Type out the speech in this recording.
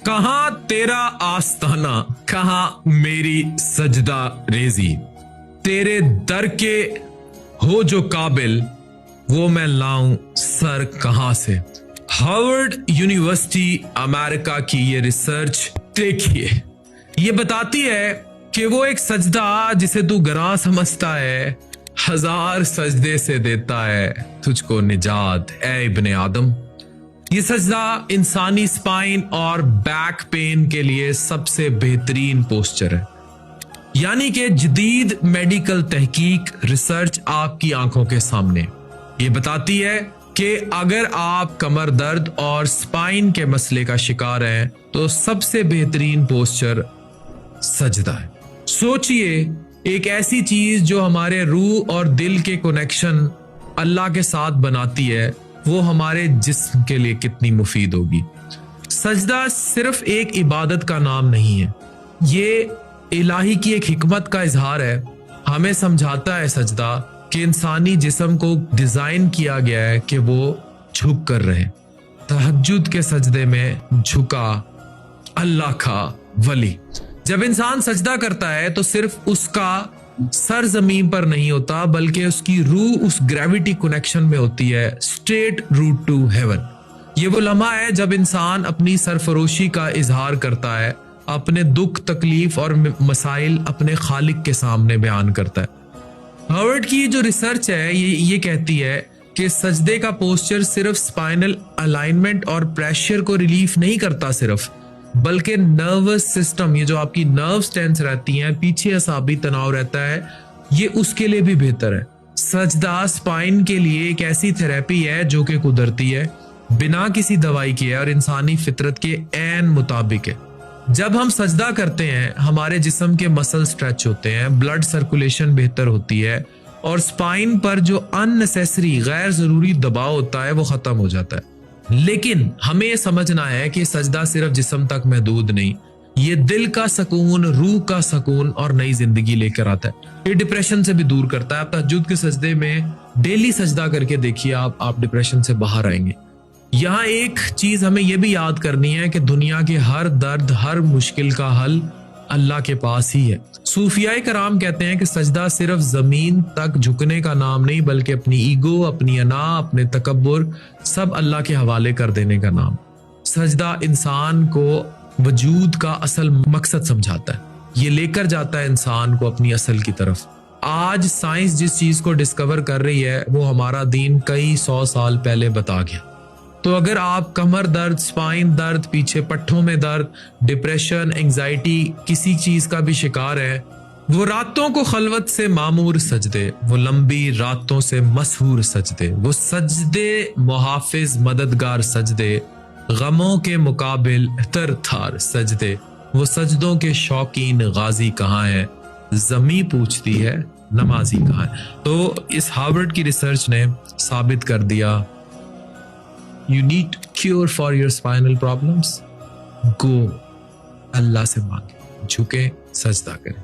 कहां तेरा आस्ताना, कहां मेरी सजदा रेजी। तेरे दर के हो जो काबिल, वो मैं लाऊं सर कहां से। हार्वर्ड यूनिवर्सिटी अमेरिका की ये रिसर्च देखिए, ये बताती है कि वो एक सजदा जिसे तू गरा समझता है, 1000 सजदे से देता है तुझको निजात ए इब्ने आदम। ये सजदा इंसानी स्पाइन और बैक पेन के लिए सबसे बेहतरीन पोस्चर है। यानी कि जदीद मेडिकल तहकीक रिसर्च आपकी आंखों के सामने ये बताती है कि अगर आप कमर दर्द और स्पाइन के मसले का शिकार हैं तो सबसे बेहतरीन पोस्चर सजदा है। सोचिए, एक ऐसी चीज जो हमारे रूह और दिल के कनेक्शन अल्लाह के साथ बनाती है, वो हमारे जिस्म के लिए कितनी मुफीद होगी। सजदा सिर्फ एक इबादत का नाम नहीं है, ये इलाही की एक हिकमत का इजहार है। हमें समझाता है सजदा कि इंसानी जिस्म को डिजाइन किया गया है कि वो झुक कर रहे। तहज्जुद के सजदे में झुका अल्लाह का वली। जब इंसान सजदा करता है तो सिर्फ उसका सर जमीन पर नहीं होता, बल्कि उसकी रूह उस ग्रेविटी कनेक्शन में होती है, स्ट्रेट रूट टू हेवन। ये वो लम्हा है जब इंसान अपनी सरफरोशी का इजहार करता है, अपने दुख तकलीफ और मसाइल अपने खालिक के सामने बयान करता है। हार्वर्ड की जो रिसर्च है ये कहती है कि सजदे का पोस्चर सिर्फ स्पाइनल अलाइनमेंट और प्रेशर को रिलीफ नहीं करता सिर्फ, बल्कि नर्वस सिस्टम, ये जो आपकी नर्व्स टेंस रहती हैं, पीछे असाबी तनाव रहता है, ये उसके लिए भी बेहतर है। सजदा स्पाइन के लिए एक ऐसी थेरेपी है जो कि कुदरती है, बिना किसी दवाई के और इंसानी फितरत के ऐन मुताबिक है। जब हम सजदा करते हैं हमारे जिस्म के मसल स्ट्रेच होते हैं, ब्लड सर्कुलेशन बेहतर होती है और स्पाइन पर जो अननेसेसरी गैर जरूरी दबाव होता है वो खत्म हो जाता है। लेकिन हमें यह समझना है कि सजदा सिर्फ जिस्म तक महदूद नहीं, ये दिल का सुकून, रूह का सुकून और नई जिंदगी लेकर आता है। ये डिप्रेशन से भी दूर करता है। आप तहज्जुद के सजदे में डेली सजदा करके देखिए, आप डिप्रेशन से बाहर आएंगे। यहाँ एक चीज हमें यह भी याद करनी है कि दुनिया के हर दर्द, हर मुश्किल का हल अल्लाह के पास ही है। सूफियाए कराम कहते हैं कि सजदा सिर्फ जमीन तक झुकने का नाम नहीं, बल्कि अपनी ईगो, अपनी अना, अपने तकब्बुर सब अल्लाह के हवाले कर देने का नाम। सजदा इंसान को वजूद का असल मकसद समझाता है, ये लेकर जाता है इंसान को अपनी असल की तरफ। आज साइंस जिस चीज को डिस्कवर कर रही है वो हमारा दीन कई 100 साल पहले बता गया। तो अगर आप कमर दर्द, स्पाइन दर्द, पीछे पट्टों में दर्द, डिप्रेशन, एंजाइटी, किसी चीज का भी शिकार है, वो रातों को खलवत से मामूर सजदे, वो लंबी रातों से मशहूर सजदे, वो सजदे मुहाफिज मददगार सजदे, गमों के मुकाबिल तर थार सजदे, वो सजदों के शौकीन गाजी कहाँ है, जमी पूछती है नमाजी कहाँ है। तो इस हार्वर्ड की रिसर्च ने साबित कर दिया, You need cure for your spinal problems? Go, अल्लाह से मांगे, झुके, सजदा करें।